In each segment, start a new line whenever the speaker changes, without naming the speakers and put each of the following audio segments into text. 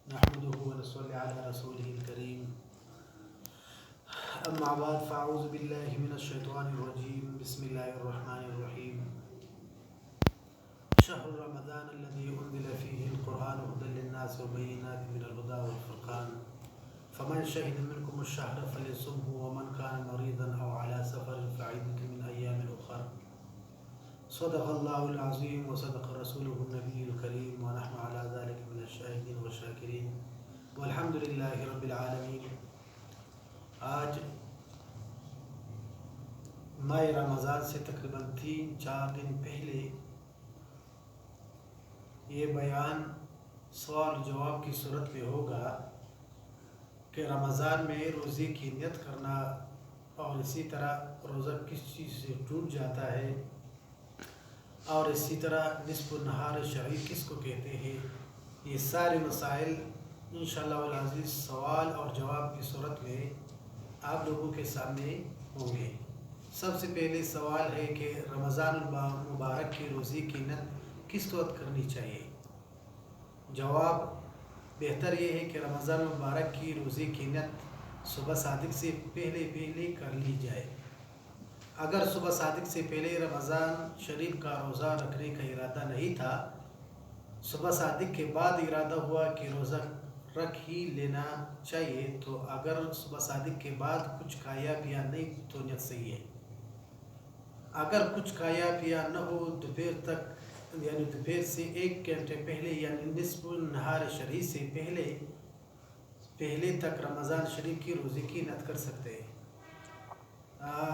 نحمده ونصلي على رسوله الكريم أما بعد فأعوذ بالله من الشيطان الرجيم بسم الله الرحمن الرحيم شهر رمضان الذي أنزل فيه القرآن هدى للناس وبينات من الهدى والفرقان فمن شهد منكم الشهر فليصمه ومن كان مريضا أو على سفر فعدة من أيام أخر صدق الله العظيم وصدق رسوله النبي الكريم ونحن على ذلك من الشاهدين والشاكرين والحمد لله رب العالمين. آج ماہ رمضان سے تقریباً 3-4 دن پہلے یہ بیان سوال جواب کی صورت میں ہوگا کہ رمضان میں روزے کی نیت کرنا اور اسی طرح روزہ کس چیز سے ٹوٹ جاتا ہے اور اسی طرح نصف النہار شرعی کس کو کہتے ہیں، یہ سارے مسائل انشاءاللہ العزیز سوال اور جواب کی صورت میں آپ لوگوں کے سامنے ہوں گے. سب سے پہلے سوال ہے کہ رمضان المبارک کی روزے کی نیت کس وقت کرنی چاہیے. جواب بہتر یہ ہے کہ رمضان المبارک کی روزے کی نیت صبح صادق سے پہلے کر لی جائے. اگر صبح صادق سے پہلے رمضان شریف کا روزہ رکھنے کا ارادہ نہیں تھا، صبح صادق کے بعد ارادہ ہوا کہ روزہ رکھ ہی لینا چاہیے، تو اگر صبح صادق کے بعد کچھ کھایا پیا نہیں تو نیت صحیح ہے. اگر کچھ کھایا پیا نہ ہو دوپہر تک یعنی دوپہر سے 1 گھنٹے پہلے یعنی نصف النہار شرعی سے پہلے تک رمضان شریف کی روزے کی نیت کر سکتے ہیں.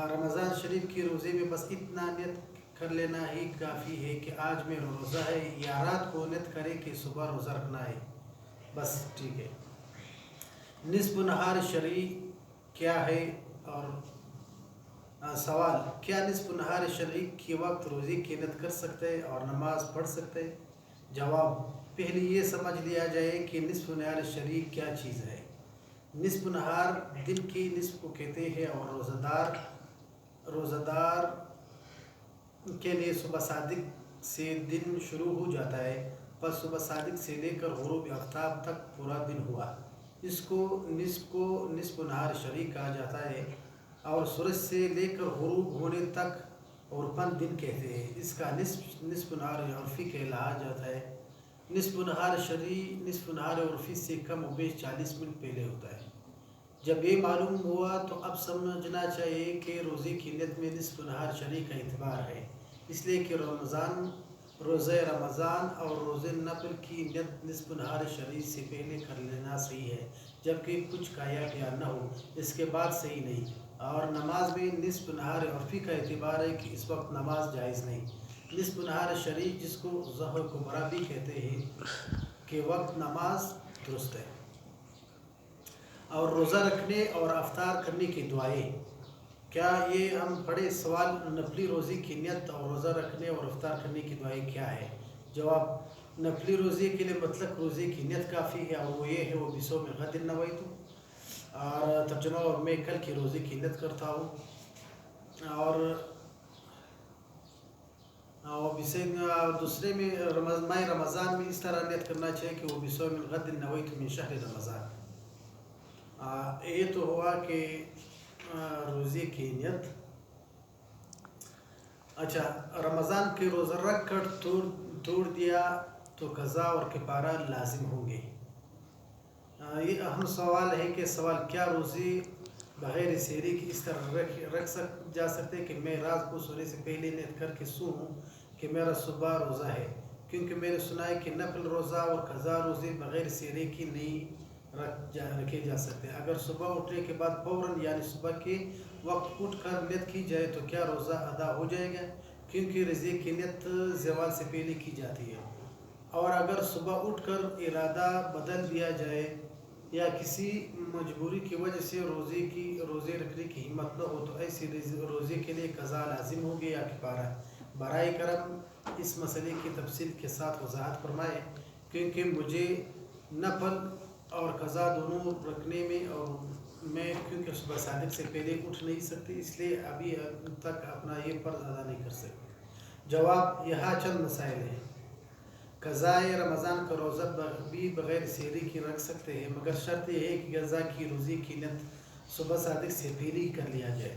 رمضان شریف کی روزے میں بس اتنا نیت کر لینا ہی کافی ہے کہ آج میں روزہ ہے، یا رات کو نیت کرے کہ صبح روزہ رکھنا ہے، بس ٹھیک ہے. نصف نہار شرعی کیا ہے؟ اور سوال، کیا نصف نہار شرعی کے وقت روزے کی نیت کر سکتے اور نماز پڑھ سکتے؟ جواب، پہلے یہ سمجھ لیا جائے کہ نصف نہار شرعی کیا چیز ہے. نصف نہار دن کی نصف کو کہتے ہیں اور روزہ دار کے لیے صبح صادق سے دن شروع ہو جاتا ہے، پس صبح صادق سے لے کر غروب آفتاب تک پورا دن ہوا. اس کو نصف نہار شرعی کہا جاتا ہے اور سورج سے لے کر غروب ہونے تک عرفاً دن کہتے ہیں. اس کا نصف نہار عرفی کہا جاتا ہے. نصف نہار شرعی نصف نہار عرفی سے کم و بیش 40 منٹ پہلے ہوتا ہے. جب یہ معلوم ہوا تو اب سمجھنا چاہیے کہ روزے کی نیت میں نصف نہار شرعی کا اعتبار ہے، اس لیے کہ روزہ رمضان اور روزہ نفل کی نیت نصف نہار شرعی سے پہلے کر لینا صحیح ہے، جبکہ کچھ کھایا پیا نہ ہو اس کے بعد صحیح نہیں. اور نماز میں نصف نہار عرفی کا اعتبار ہے کہ اس وقت نماز جائز نہیں. نصف نہار شرعی جس کو ظہر کبریٰ بھی کہتے ہیں کہ وقت نماز درست ہے. اور روزہ رکھنے اور افطار کرنے کی دعائیں، کیا یہ ہم پڑھے؟ سوال، نفلی روزے کی نیت اور روزہ رکھنے اور افطار کرنے کی دعائیں کیا ہے؟ جواب، نفلی روزے کے لیے مطلق روزے کی نیت کافی ہے اور وہ یہ ہے، وہ بصوم غد نویت، اور ترجمہ، اور میں کل کی روزے کی نیت کرتا ہوں. اور دوسرے میں ماہ رمضان میں اس طرح نیت کرنا چاہیے کہ وہ بصوم غد نویت من شہر رمضان. یہ تو ہوا کہ روزے کی نیت. اچھا، رمضان کے روزہ رکھ کر توڑ دیا تو قضا اور کفارہ لازم ہوں گے. یہ اہم سوال ہے کہ کیا روزے بغیر سحری کی اس طرح رکھ جا سکتے کہ میں رات کو سونے سے پہلے نیت کر کے سوؤں کہ میرا صبح روزہ ہے؟ کیونکہ میں نے سنا ہے کہ نفل روزہ اور قضا روزے بغیر سحری کی نہیں رکھے جا سکتے. اگر صبح اٹھنے کے بعد فوراً یعنی صبح کے وقت اٹھ کر نیت کی جائے تو کیا روزہ ادا ہو جائے گا؟ کیونکہ روزے کی نیت زوال سے پہلے کی جاتی ہے. اور اگر صبح اٹھ کر ارادہ بدل دیا جائے یا کسی مجبوری کی وجہ سے روزے رکھنے کی ہمت نہ ہو تو ایسے روزے کے لیے قضا لازم ہوگی یا کفارہ؟ برائے کرم اس مسئلے کی تفصیل کے ساتھ وضاحت فرمائیں، کیونکہ مجھے نفل اور قضا دونوں رکھنے میں کیونکہ صبح صادق سے پہلے اٹھ نہیں سکتے، اس لیے ابھی تک اپنا یہ فرض ادا نہیں کر سکتے. جواب، یہاں چند مسائل ہیں. قضائے رمضان کا روزہ بھی بغیر سحری کی رکھ سکتے ہیں، مگر شرط یہ ہے کہ غذا کی روزی کی نیت صبح صادق سے پہلے ہی کر لیا جائے۔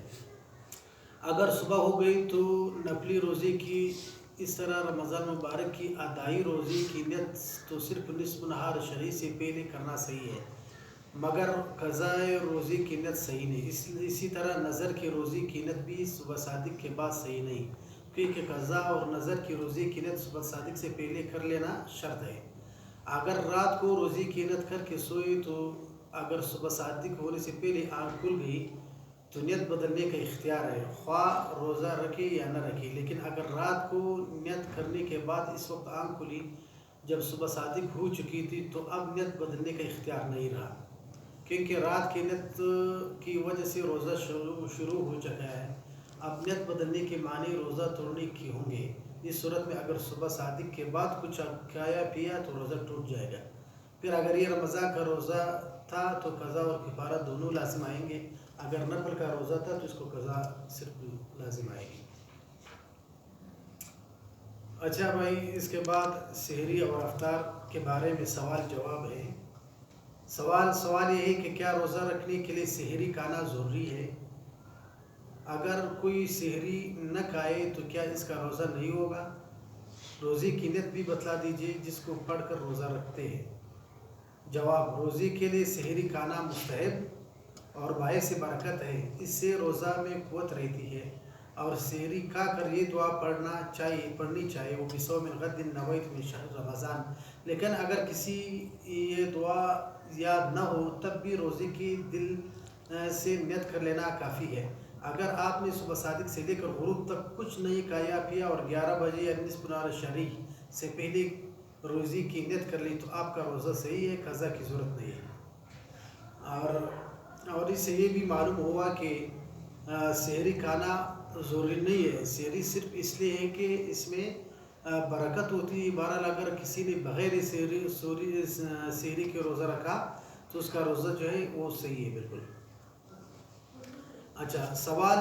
اگر صبح ہو گئی تو نفلی روزے کی اس طرح رمضان مبارک کی ادائی روزے کی نیت تو صرف نصف نہار شرعی سے پہلے کرنا صحیح ہے، مگر قضائے روزے کی نیت صحیح نہیں۔ اسی طرح نظر کی روزے کی نیت بھی صبح صادق کے بعد صحیح نہیں، کیونکہ قضاء اور نظر کی روزے کی نیت صبح صادق سے پہلے کر لینا شرط ہے۔ اگر رات کو روزے کی نیت کر کے سوئی تو اگر صبح صادق ہونے سے پہلے آنکھ کھل گئی تو نیت بدلنے کا اختیار ہے، خواہ روزہ رکھے یا نہ رکھے۔ لیکن اگر رات کو نیت کرنے کے بعد اس وقت آنکھ کھلی جب صبح صادق ہو چکی تھی تو اب نیت بدلنے کا اختیار نہیں رہا، کیونکہ رات کی نیت کی وجہ سے روزہ شروع ہو چکا ہے۔ اب نیت بدلنے کے معنی روزہ توڑنے کی ہوں گے۔ اس صورت میں اگر صبح صادق کے بعد کچھ کھایا پیا تو روزہ ٹوٹ جائے گا۔ پھر اگر یہ رمضان کا روزہ تھا تو قضا اور کفارہ دونوں لازم آئیں گے، اگر نفل کا روزہ تھا تو اس کو قضا صرف لازم آئے گی۔ اچھا بھائی، اس کے بعد سحری اور افطار کے بارے میں سوال جواب ہے۔ سوال یہ ہے کہ کیا روزہ رکھنے کے لیے سحری کھانا ضروری ہے؟ اگر کوئی سحری نہ کھائے تو کیا اس کا روزہ نہیں ہوگا؟ روزے کی نیت بھی بتلا دیجیے جس کو پڑھ کر روزہ رکھتے ہیں۔ جواب: روزے کے لیے سحری کھانا مستحب اور باعث برکت ہے، اس سے روزہ میں قوت رہتی ہے، اور سحری کھا کر یہ دعا پڑھنی چاہیے، وہ بصوم غد نویت من شہر رمضان۔ لیکن اگر کسی یہ دعا یاد نہ ہو تب بھی روزے کی دل سے نیت کر لینا کافی ہے۔ اگر آپ نے صبح صادق سے لے کر غروب تک کچھ نہیں کھایا پیا اور 11 بجے یا نصف نہار شرعی سے پہلے روزے کی نیت کر لی تو آپ کا روزہ صحیح ہے، قضا کی ضرورت نہیں ہے۔ اور اس سے یہ بھی معلوم ہوا کہ سحری کھانا ضروری نہیں ہے، سحری صرف اس لیے ہے کہ اس میں برکت ہوتی ہے۔ بہرحال اگر کسی نے بغیر سحری کے روزہ رکھا تو اس کا روزہ جو ہے وہ صحیح ہے بالکل۔ اچھا، سوال: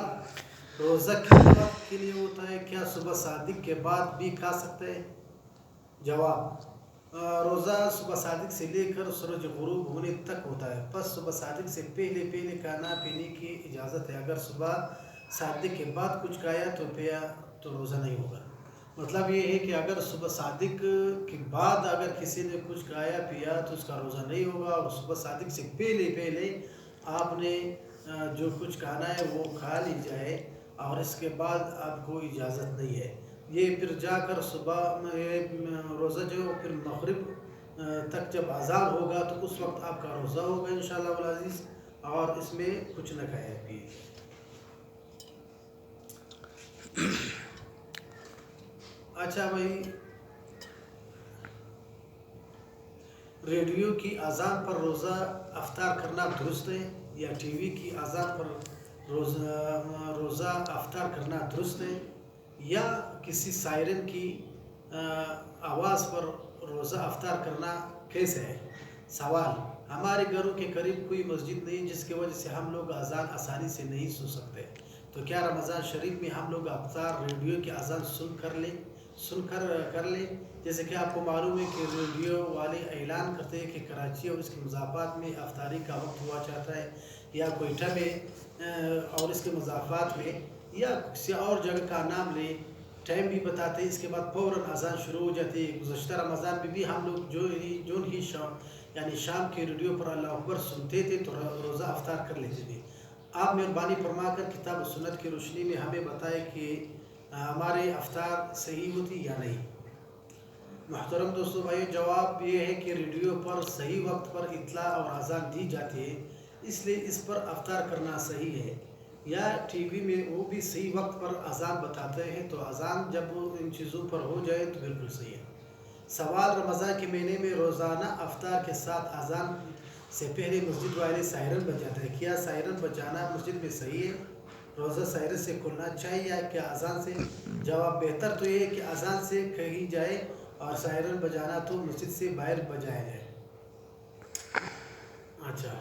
روزہ کس وقت کے لیے ہوتا ہے؟ کیا صبح صادق کے بعد بھی کھا سکتے ہیں؟ جواب: روزہ صبح صادق سے لے کر سورج غروب ہونے تک ہوتا ہے، پس صبح صادق سے پہلے کھانا پینے کی اجازت ہے۔ اگر صبح صادق کے بعد کچھ کھایا تو پیا تو روزہ نہیں ہوگا۔ مطلب یہ ہے کہ اگر صبح صادق کے بعد اگر کسی نے کچھ کھایا پیا تو اس کا روزہ نہیں ہوگا، اور صبح صادق سے پہلے آپ نے جو کچھ کھانا ہے وہ کھا لی جائے، اور اس کے بعد آپ کو اجازت نہیں ہے۔ یہ پھر جا کر صبح روزہ جو پھر مغرب تک جب اذان ہوگا تو اس وقت آپ کا روزہ ہوگا انشاءاللہ العزیز، اور اس میں کچھ نہ کھایا پیے۔ اچھا بھائی، ریڈیو کی اذان پر روزہ افطار کرنا درست ہے یا ٹی وی کی اذان پر روزہ افطار کرنا درست ہے، یا کسی سائرن کی آواز پر روزہ افطار کرنا کیسے ہے؟ سوال: ہمارے گھروں کے قریب کوئی مسجد نہیں جس کی وجہ سے ہم لوگ اذان آسانی سے نہیں سن سکتے، تو کیا رمضان شریف میں ہم لوگ افطار ریڈیو کی اذان سن کر لیں؟ جیسے کہ آپ کو معلوم ہے کہ ریڈیو والے اعلان کرتے ہیں کہ کراچی اور اس کے مضافات میں افطاری کا وقت ہوا چاہتا ہے، یا کوئٹہ میں اور اس کے مضافات میں، یا کسی اور جگہ کا نام لیں، ٹائم بھی بتاتے ہیں، اس کے بعد فوراً اذان شروع ہو جاتی ہے۔ گزشتہ رمضان میں بھی ہم لوگ یعنی شام کے ریڈیو پر اللہ اکبر سنتے تھے تو روزہ افطار کر لیتے تھے۔ آپ مہربانی فرما کر کتاب و سنت کی روشنی میں ہمیں بتائیں کہ ہمارے افطار صحیح ہوتی یا نہیں۔ محترم دوستو بھائی، جواب یہ ہے کہ ریڈیو پر صحیح وقت پر اطلاع اور اذان دی جاتی ہے، اس لیے اس پر افطار کرنا صحیح ہے۔ یا ٹی وی میں وہ بھی صحیح وقت پر اذان بتاتے ہیں، تو اذان جب ان چیزوں پر ہو جائے تو بالکل صحیح ہے۔ سوال: رمضان کے مہینے میں روزانہ افطار کے ساتھ اذان سے پہلے مسجد والے سائرن بجاتے ہیں، کیا سائرن بجانا مسجد میں صحیح ہے؟ روزہ سائرن سے کھلنا چاہیے یا کیا اذان سے؟ جواب: بہتر تو یہ ہے کہ اذان سے کہی جائے، اور سائرن بجانا تو مسجد سے باہر بجایا جائے۔ اچھا،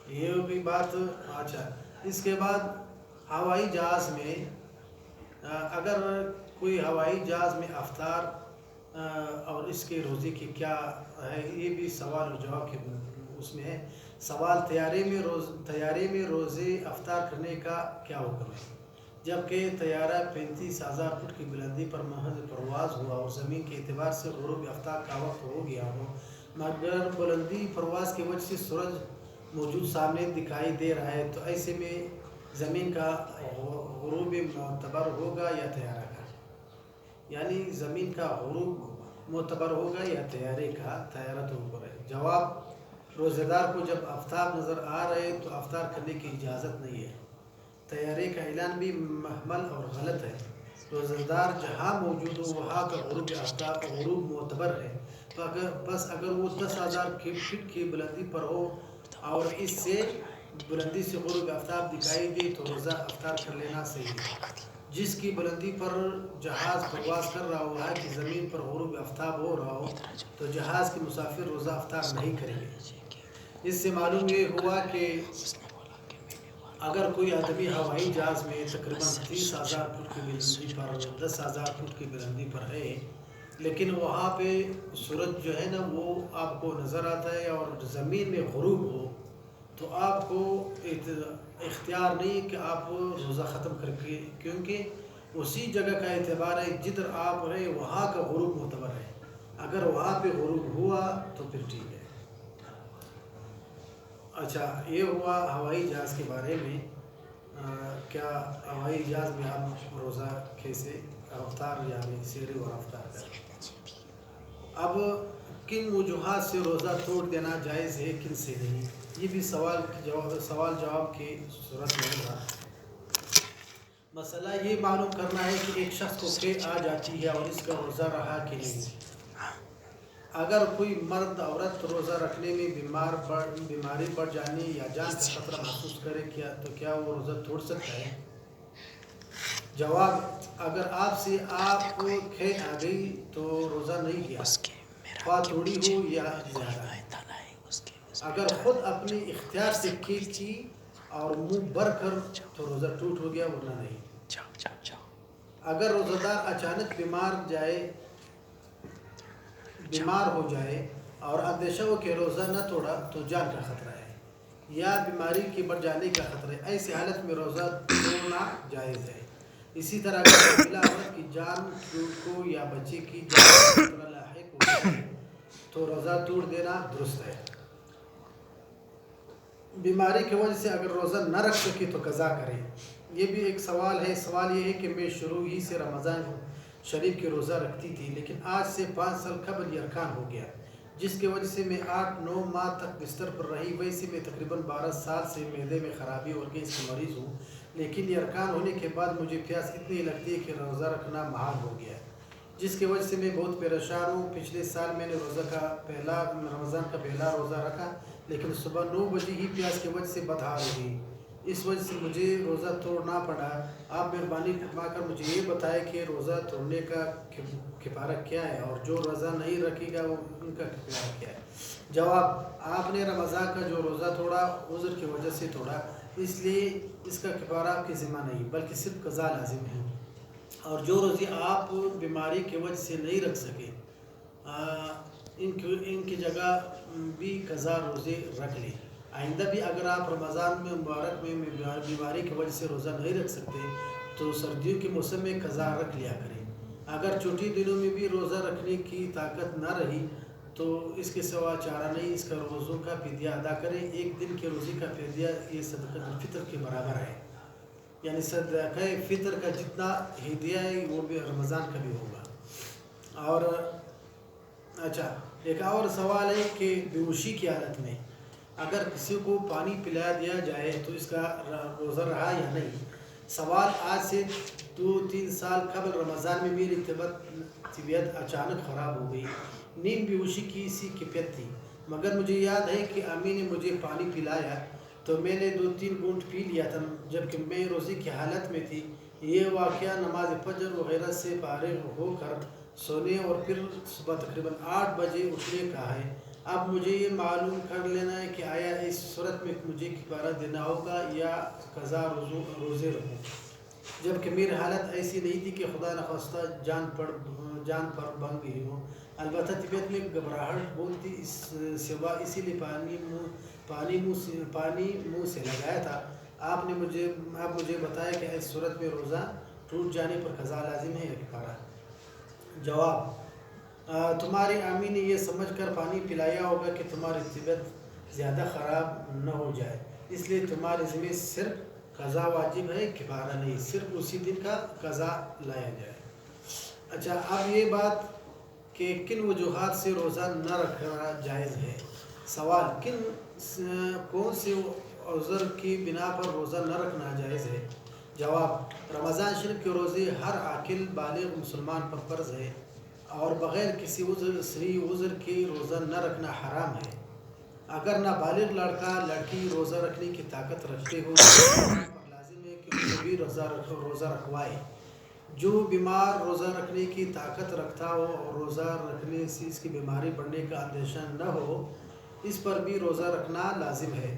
یہ بھی بات۔ اچھا، اس کے بعد ہوائی جہاز میں اگر کوئی ہوائی جہاز میں افطار اور اس کے روزے کی کیا ہے، یہ بھی سوال و جواب کے اس میں ہے۔ سوال طیارے میں روزے افطار کرنے کا کیا حکم ہے؟ جبکہ طیارہ 35,000 فٹ کی بلندی پر محض پرواز ہوا اور زمین کے اعتبار سے غروب آفتاب کا وقت ہو گیا ہو، مگر بلندی پرواز کی وجہ سے سورج موجود سامنے دکھائی دے رہا ہے، تو ایسے میں زمین کا غروب معتبر ہوگا یا طیارہ کا؟ یعنی زمین کا غروب معتبر ہوگا یا طیارہ تو اوپر ہے۔ جواب، روزہ دار کو جب آفتاب نظر آ رہے تو افطار کرنے کی اجازت نہیں ہے۔ طیارے کا اعلان بھی محمل اور غلط ہے۔ روزہ دار جہاں موجود ہو وہاں کا غروب معتبر ہے، تو اگر وہ 10,000 فٹ کی بلندی پر ہو اور اس سے بلندی سے غروب آفتاب دکھائی دے تو روزہ افطار کر لینا صحیح ہے۔ جس کی بلندی پر جہاز پرواز کر رہا ہو وہاں کی زمین پر غروب آفتاب ہو رہا ہو تو جہاز کے مسافر روزہ افطار نہیں کریں گے۔ اس سے معلوم یہ ہوا کہ اگر کوئی آدمی ہوائی جہاز میں تقریباً 30,000 فٹ کی بلندی پر 10,000 فٹ کی بلندی پر ہے، لیکن وہاں پہ سورج جو ہے نا وہ آپ کو نظر آتا ہے اور زمین میں غروب ہو، تو آپ کو اختیار نہیں کہ آپ روزہ ختم کر کے، کیونکہ اسی جگہ کا اعتبار ہے جدھر آپ رہے وہاں کا غروب معتبر ہے۔ اگر وہاں پہ غروب ہوا تو پھر ٹھیک ہے۔ اچھا، یہ ہوا ہوائی جہاز کے بارے میں۔ کیا ہوائی جہاز میں آپ روزہ کیسے افطار یعنی سحری اور افطار کریں؟ اب کن وجوہات سے روزہ توڑ دینا جائز ہے، کن سے نہیں، یہ بھی سوال جواب کی صورت میں ہوگا۔ مسئلہ یہ معلوم کرنا ہے کہ ایک شخص کو قے آ جاتی ہے اور اس کا روزہ رہا کہ نہیں۔ اگر کوئی مرد عورت روزہ رکھنے میں بیماری پڑ جانے یا جان کا خطرہ محسوس کرے تو کیا وہ روزہ توڑ سکتا ہے؟ جواب، اگر آپ کو قے آ گئی تو روزہ نہیں کیا، خواہ تھوڑی ہو یا زیادہ۔ اگر خود اپنے اختیار سے قے کی اور منہ بھر کر تو روزہ ٹوٹ ہو گیا، ورنہ نہیں۔ اگر روزہ دار اچانک بیمار ہو جائے اور اندیشہ ہو کہ روزہ نہ توڑا تو جان کا خطرہ ہے یا بیماری کے بڑھ جانے کا خطرہ ہے، ایسی حالت میں روزہ توڑنا جائز ہے۔ اسی طرح اگر حاملہ عورت کی جان کو یا بچے کی جان کا خطرہ لاحق ہو جائے تو روزہ توڑ دینا درست ہے۔ بیماری کی وجہ سے اگر روزہ نہ رکھ سکے تو قضا کرے۔ یہ بھی ایک سوال ہے۔ سوال یہ ہے کہ میں شروع ہی سے رمضان شریف کے روزہ رکھتی تھی، لیکن آج سے 5 سال قبل یہ ارکان ہو گیا، جس کی وجہ سے میں 8-9 ماہ تک بستر پر رہی۔ ویسے میں تقریباً 12 سال سے معدے میں خرابی اور گیس کی مریض ہوں، لیکن یہ ارکان ہونے کے بعد مجھے پیاس اتنی لگتی ہے کہ روزہ رکھنا محال ہو گیا ہے، جس کی وجہ سے میں بہت پریشان ہوں۔ پچھلے سال میں نے رمضان کا پہلا روزہ رکھا، لیکن صبح 9 بجے ہی پیاس کی وجہ سے بدحال ہو گئی، اس وجہ سے مجھے روزہ توڑنا پڑا۔ آپ مہربانی فرما کر مجھے یہ بتائیں کہ روزہ توڑنے کا کفارہ کیا ہے، اور جو روزہ نہیں رکھے گا ان کا کفارہ کیا ہے؟ جواب، آپ نے رمضان کا جو روزہ توڑا عذر کی وجہ سے توڑا، اس لیے اس کا کفارہ آپ کے ذمہ نہیں بلکہ صرف قضا لازم ہے۔ اور جو روزے آپ بیماری کی وجہ سے نہیں رکھ سکے ان کی جگہ بھی قضا روزے رکھ لیں۔ آئندہ بھی اگر آپ رمضان میں مبارک میں بیماری کی وجہ سے روزہ نہیں رکھ سکتے تو سردیوں کے موسم میں قضا رکھ لیا کریں۔ اگر چھوٹی دنوں میں بھی روزہ رکھنے کی طاقت نہ رہی تو اس کے سوا چارہ نہیں، اس کا روزوں کا فدیہ ادا کریں۔ ایک دن کے روزے کا فدیہ یہ صدقۃ الفطر کے برابر ہے، یعنی صدقہ فطر کا جتنا ہدیہ ہے وہ بھی رمضان کا بھی ہوگا۔ اور اچھا، ایک اور سوال ہے کہ بیہوشی کی حالت میں اگر کسی کو پانی پلا دیا جائے تو اس کا روزہ رہا یا نہیں؟ سوال، آج سے 2-3 سال قبل رمضان میں میری طبیعت اچانک خراب ہو گئی، نیم بیہوشی کی سی کیفیت تھی، مگر مجھے یاد ہے کہ امی نے مجھے پانی پلایا تو میں نے 2-3 گھونٹ پی لیا تھا جبکہ میں روزے کی حالت میں تھی۔ یہ واقعہ نماز فجر وغیرہ سے فارغ ہو کر سونے اور پھر صبح تقریباً 8 بجے اٹھنے کا ہے۔ اب مجھے یہ معلوم کر لینا ہے کہ آیا اس صورت میں مجھے کفارہ دینا ہوگا یا قضا روزے رکھوں؟ جبکہ میری حالت ایسی نہیں تھی کہ خدا نخواستہ جان پر بن گئی ہو۔ البتہ طبیعت میں گھبراہٹ بہت تھی، سوا اسی لیے پانی منہ سے لگایا تھا۔ آپ مجھے بتایا کہ اس صورت میں روزہ ٹوٹ جانے پر قضا لازم ہے یا کفارہ؟ جواب: تمہاری امی نے یہ سمجھ کر پانی پلایا ہوگا کہ تمہاری طبیعت زیادہ خراب نہ ہو جائے، اس لیے تمہارے ذمہ صرف قضا واجب ہے، کفارہ نہیں، صرف اسی دن کا قضا لایا جائے۔ اچھا، اب یہ بات کہ کن وجوہات سے روزہ نہ رکھنا جائز ہے۔ سوال: کون سے عذر کی بنا پر روزہ نہ رکھنا جائز ہے؟ جواب: رمضان شریف کے روزے ہر عاقل بالغ مسلمان پر فرض ہے، اور بغیر کسی صحیح عذر کے روزہ نہ رکھنا حرام ہے۔ اگر نابالغ لڑکا لڑکی روزہ رکھنے کی طاقت رکھتے ہو تو پر لازم ہے کہ اسے بھی روزہ رکھوائے۔ جو بیمار روزہ رکھنے کی طاقت رکھتا ہو اور روزہ رکھنے سے اس کی بیماری بڑھنے کا اندیشہ نہ ہو، اس پر بھی روزہ رکھنا لازم ہے۔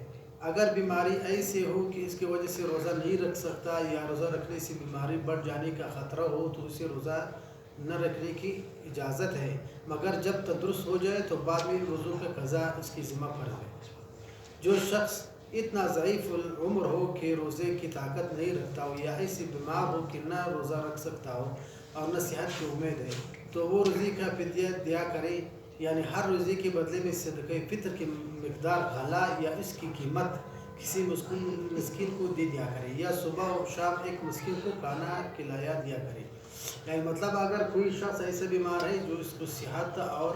اگر بیماری ایسے ہو کہ اس کی وجہ سے روزہ نہیں رکھ سکتا یا روزہ رکھنے سے بیماری بڑھ جانے کا خطرہ ہو تو اسے روزہ نہ رکھنے کی اجازت ہے، مگر جب تندرست ہو جائے تو بعد میں روزوں کا قضا اس کی ذمہ پر ہے۔ جو شخص اتنا ضعیف العمر ہو کہ روزے کی طاقت نہیں رکھتا ہو یا ایسی بیمار ہو کہ نہ روزہ رکھ سکتا ہو اور نہ صحت کی امید ہے، تو وہ روزے کا فدیہ دیا کرے، یعنی ہر روزے کے بدلے میں صدقہ فطر کی مقدار غلہ یا اس کی قیمت کسی مسکین کو دے دیا کرے، یا صبح و شام ایک مسکین کو کھانا کھلایا دیا کرے۔ یعنی مطلب اگر کوئی شخص ایسا بیمار ہے جو اس کو صحت اور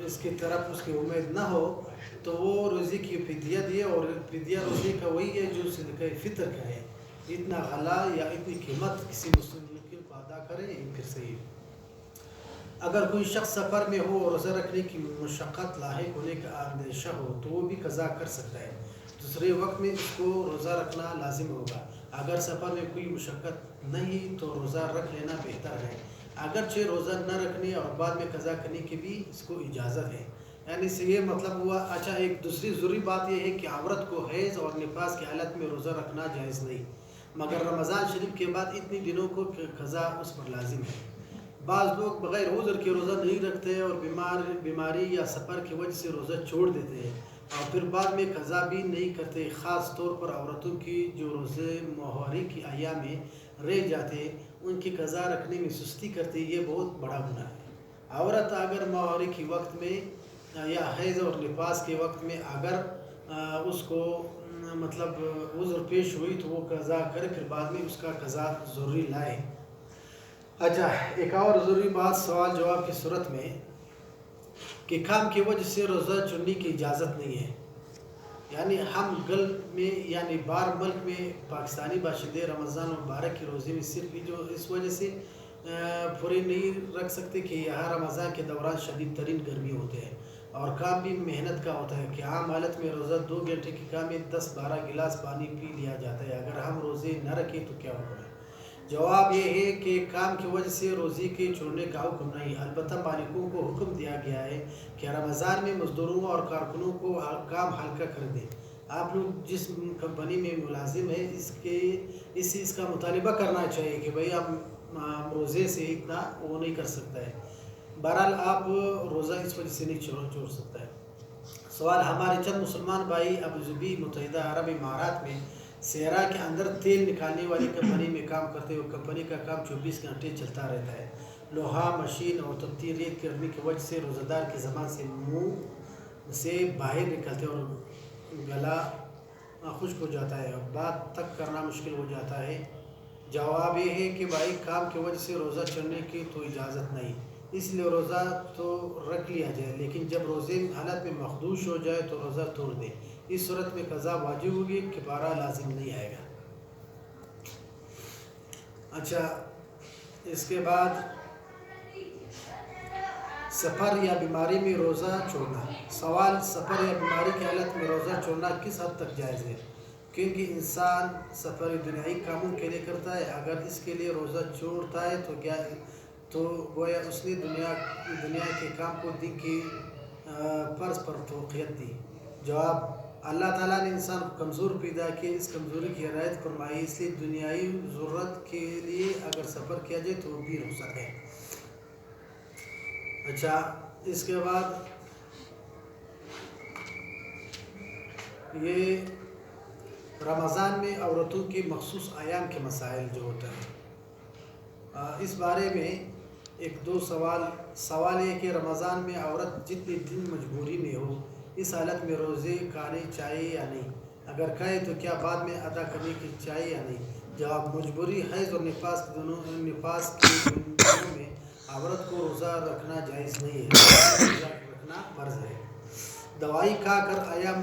اس کی طرف اس کی امید نہ ہو تو وہ روزے کی فدیہ دے، اور فدیہ روزے کا وہی ہے جو صدقہ فطر کا ہے، اتنا غلہ یا اتنی قیمت کسی مسکین کو ادا کرے، پھر صحیح۔ اگر کوئی شخص سفر میں ہو اور روزہ رکھنے کی مشقت لاحق ہونے کا اندیشہ ہو تو وہ بھی قضا کر سکتا ہے، دوسرے وقت میں اس کو روزہ رکھنا لازم ہوگا۔ اگر سفر میں کوئی مشقت نہیں تو روزہ رکھ لینا بہتر ہے، اگرچہ روزہ نہ رکھنے اور بعد میں قضا کرنے کی بھی اس کو اجازت ہے۔ یعنی سے یہ مطلب ہوا۔ اچھا، ایک دوسری ضروری بات یہ ہے کہ عورت کو حیض اور نفاس کی حالت میں روزہ رکھنا جائز نہیں، مگر رمضان شریف کے بعد اتنی دنوں کو قضا اس پر لازم ہے۔ بعض لوگ بغیر عذر کے روزہ نہیں رکھتے اور بیماری یا سفر کی وجہ سے روزہ چھوڑ دیتے ہیں اور پھر بعد میں قضا بھی نہیں کرتے۔ خاص طور پر عورتوں کی جو روزے مہوری کی ایام میں رہ جاتے ہیں، ان کی قضا رکھنے میں سستی کرتے، یہ بہت بڑا گناہ ہے۔ عورت اگر مہوری کے وقت میں یا حیض اور نفاس کے وقت میں اگر اس کو مطلب عذر پیش ہوئی تو وہ قضا کرے، پھر بعد میں اس کا قضا ضروری لائے۔ اچھا، ایک اور ضروری بات سوال جواب کی صورت میں کہ کام کی وجہ سے روزہ چھوڑنے کی اجازت نہیں ہے۔ یعنی ہم گلف میں یعنی بار ملک میں پاکستانی باشندے رمضان مبارک کے روزے میں صرف جو اس وجہ سے پورے نہیں رکھ سکتے کہ یہاں رمضان کے دوران شدید ترین گرمی ہوتے ہیں اور کام بھی محنت کا ہوتا ہے کہ عام حالت میں روزہ 2 گھنٹے کے کام میں 10-12 گلاس پانی پی لیا جاتا ہے، اگر ہم روزے نہ رکھیں تو کیا ہوگا؟ جواب یہ ہے کہ کام کی وجہ سے روزے کے چھوڑنے کا حکم نہیں، البتہ مالکوں کو حکم دیا گیا ہے کہ رمضان میں مزدوروں اور کارکنوں کو کام ہلکا کر دیں۔ آپ لوگ جس کمپنی میں ملازم ہیں اس کا مطالبہ کرنا چاہیے کہ بھئی آپ روزے سے اتنا وہ نہیں کر سکتا ہے۔ بہرحال آپ روزہ اس وجہ سے نہیں چھوڑ سکتا ہے۔ سوال: ہمارے چند مسلمان بھائی ابوظبی متحدہ عرب امارات میں صحرا کے اندر تیل نکالنے والی کمپنی میں کام کرتے ہوئے کمپنی کا کام 24 گھنٹے چلتا رہتا ہے۔ لوہا مشین اور تبتی ریت کرنے کی وجہ سے روزہ دار کی زبان سے منہ سے باہر نکلتے اور گلا خشک ہو جاتا ہے اور بات تک کرنا مشکل ہو جاتا ہے۔ جواب یہ ہے کہ بھائی کام کی وجہ سے روزہ چھوڑنے کی تو اجازت نہیں، اس لیے روزہ تو رکھ لیا جائے، لیکن جب روزے حالت میں مخدوش ہو جائے تو روزہ توڑ دے، اس صورت میں قضا واجب ہوگی، کفارہ لازم نہیں آئے گا۔ اچھا، اس کے بعد سفر یا بیماری میں روزہ چھوڑنا۔ سوال: سفر یا بیماری کی حالت میں روزہ چھوڑنا کس حد تک جائز ہے؟ کیونکہ انسان سفر دنیائی کاموں کے لیے کرتا ہے، اگر اس کے لیے روزہ چھوڑتا ہے تو گویا اس نے دنیا کے کام کو دین کی فرض پر توقیت دی۔ جواب: اللہ تعالیٰ نے انسان کو کمزور پیدا کیا، اس کمزوری کی رعایت فرمائی، اس لیے دنیائی ضرورت کے لیے اگر سفر کیا جائے تو وہ بھی رخصت ہے۔ اچھا، اس کے بعد یہ رمضان میں عورتوں کے مخصوص ایام کے مسائل جو ہوتا ہے، اس بارے میں ایک دو سوال یہ کہ رمضان میں عورت جتنے دن مجبوری میں ہو اس حالت میں روزے کھانے چاہیے یا نہیں؟ اگر کھائے تو کیا بعد میں ادا کرنے کی چاہیے یا نہیں؟ جواب: مجبوری، حیض اور نفاس کے دنوں میں عورت کو روزہ رکھنا جائز نہیں ہے، روزہ رکھنا فرض ہے۔ دوائی کھا کر ایام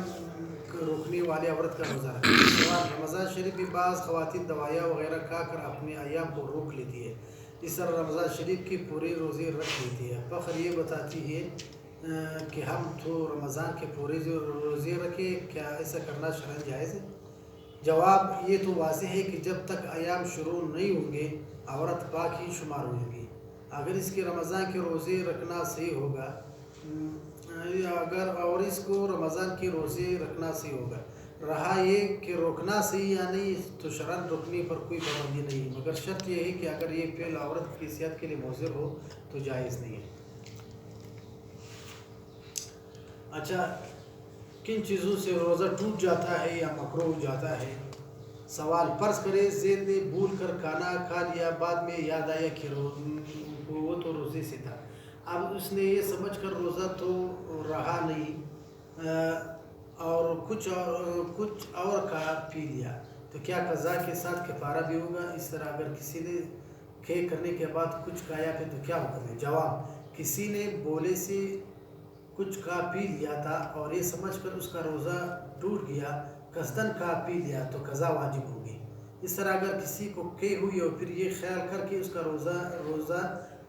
روکنے والے عورت کا روزہ رکھنا۔ سوال: رمضان شریف میں بعض خواتین دوائیاں وغیرہ کھا کر اپنے ایام کو روک لیتی ہے، اس طرح رمضان شریف کی پورے روزے رکھ لیتی ہے۔ فخر یہ بتاتی ہے کہ ہم تو رمضان کے پورے روزے رکھے، کیا ایسا کرنا شرعاً جائز ہے؟ جواب: یہ تو واضح ہے کہ جب تک ایام شروع نہیں ہوں گے عورت پاک ہی شمار ہوگی۔ اگر اس کے رمضان کے روزے رکھنا صحیح ہوگا اور اس کو رمضان کے روزے رکھنا صحیح ہوگا، رہا یہ کہ روکنا صحیح یا نہیں تو شرعاً روکنے پر کوئی پابندی نہیں، مگر شرط یہ ہے کہ اگر یہ فعل عورت کی صحت کے لیے مضر ہو تو جائز نہیں ہے۔ اچھا، کن چیزوں سے روزہ ٹوٹ جاتا ہے یا مکروہ ہو جاتا ہے؟ سوال: فرض کرے زید نے بھول کر کھانا کھا لیا، بعد میں یاد آیا کہ وہ تو روزے سے تھا، اب اس نے یہ سمجھ کر روزہ تو رہا نہیں اور کچھ اور کھا پی لیا، تو کیا قضا کے ساتھ کفارہ بھی ہوگا؟ اس طرح اگر کسی نے کھے کرنے کے بعد کچھ کھایا پھر تو کیا حکم ہے؟ جواب: کسی نے بولے سے کچھ کھا پی لیا تھا اور یہ سمجھ کر اس کا روزہ ٹوٹ گیا، قصداً کھا پی لیا تو قضا واجب ہوگی۔ اس طرح اگر کسی کو کھے ہوئی اور پھر یہ خیال کر کے اس کا روزہ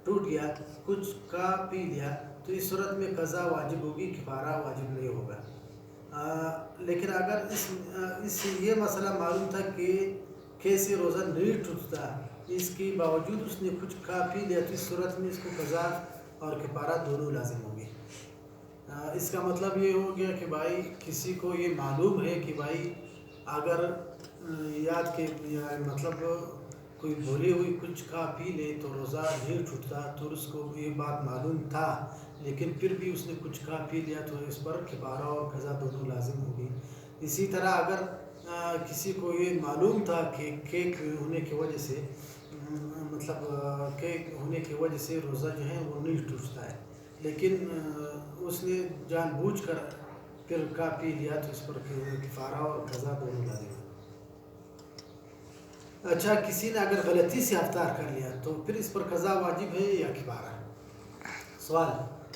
ٹوٹ گیا، کچھ کھا پی لیا، تو اس صورت میں قضا واجب ہوگی، کفارہ واجب نہیں ہوگا۔ لیکن اگر یہ مسئلہ معلوم تھا کہ کیسے روزہ نہیں ٹوٹتا، اس کے باوجود اس نے کچھ کھا پی لیا، تو اس صورت میں اس کو قضا اور کفارہ دونوں لازم ہوگی۔ اس کا مطلب یہ ہو گیا کہ بھائی کسی کو یہ معلوم ہے کہ بھائی اگر یاد کے مطلب کوئی بھولی ہوئی کچھ کھا پی لے تو روزہ نہیں ٹوٹتا، تو اس کو یہ بات معلوم تھا لیکن پھر بھی اس نے کچھ کھا پی لیا تو اس پر کفارہ اور قضا دونوں لازم ہوگی۔ اسی طرح اگر کسی کو یہ معلوم تھا کہ کیک ہونے کی وجہ سے روزہ جو ہے وہ نہیں ٹوٹتا ہے، لیکن اس نے جان بوجھ کر پھر کھا پی لیا تو اس پر کفارہ اور قضا دونوں لازم ہے۔ اچھا، کسی نے اگر غلطی سے افطار کر لیا تو پھر اس پر قضا واجب ہے یا کفارہ؟ سوال: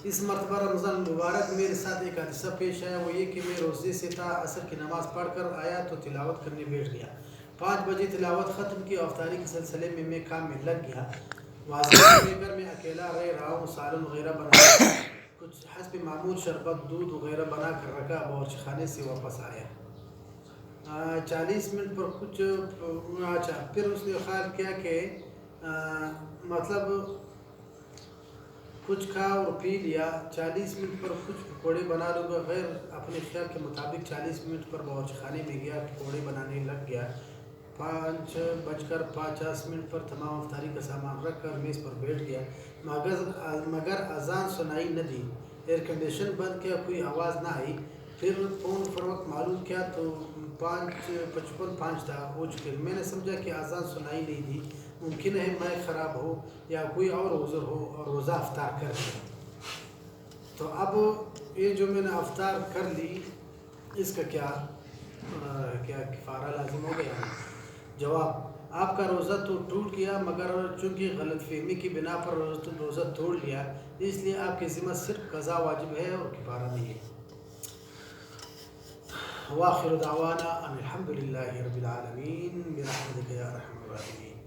اس مرتبہ رمضان مبارک میرے ساتھ ایک حادثہ پیش آیا، وہ یہ کہ میں روزے سے تھا، عصر کی نماز پڑھ کر آیا تو تلاوت کرنے بیٹھ گیا، 5 بجے تلاوت ختم کی، افطاری کے سلسلے میں کام میں لگ گیا، واضح گھر میں اکیلا رہ رہا ہوں، سالن وغیرہ بنا کچھ حسب معمول شربت دودھ وغیرہ بنا کر رکھا، باورچی خانے سے واپس آیا، 40 منٹ پر کچھ پھر اس نے خیال کیا کہ مطلب کچھ کھا اور پی لیا، 40 منٹ پر کچھ پکوڑے بنا لوں گا، غیر اپنے خیال کے مطابق 40 منٹ پر باورچی خانے میں گیا، پکوڑے بنانے لگ گیا، 5:50 پر تمام افطاری کا سامان رکھ کر میز پر بیٹھ گیا، مگر اذان سنائی نہ دی، ایئر کنڈیشن بند کیا، کوئی آواز نہ آئی، پھر فون پر وقت معلوم کیا تو 5:55 تھا، ہو چکے، میں نے سمجھا کہ اذان سنائی نہیں دی، ممکن ہے مائک خراب ہو یا کوئی اور عذر ہو اور روزہ افطار کر لیا، تو اب یہ جو میں نے افطار کر لی اس کا کیا کفارہ لازم ہو گیا؟ جواب: آپ کا روزہ تو ٹوٹ گیا، مگر چونکہ غلط فہمی کی بنا پر روزہ توڑ لیا، اس لیے آپ کے ذمہ صرف قضا واجب ہے اور کفارہ نہیں ہے۔ وآخر دعوانا ان الحمد للہ رب العالمین برحمتک یا ارحم الراحمین۔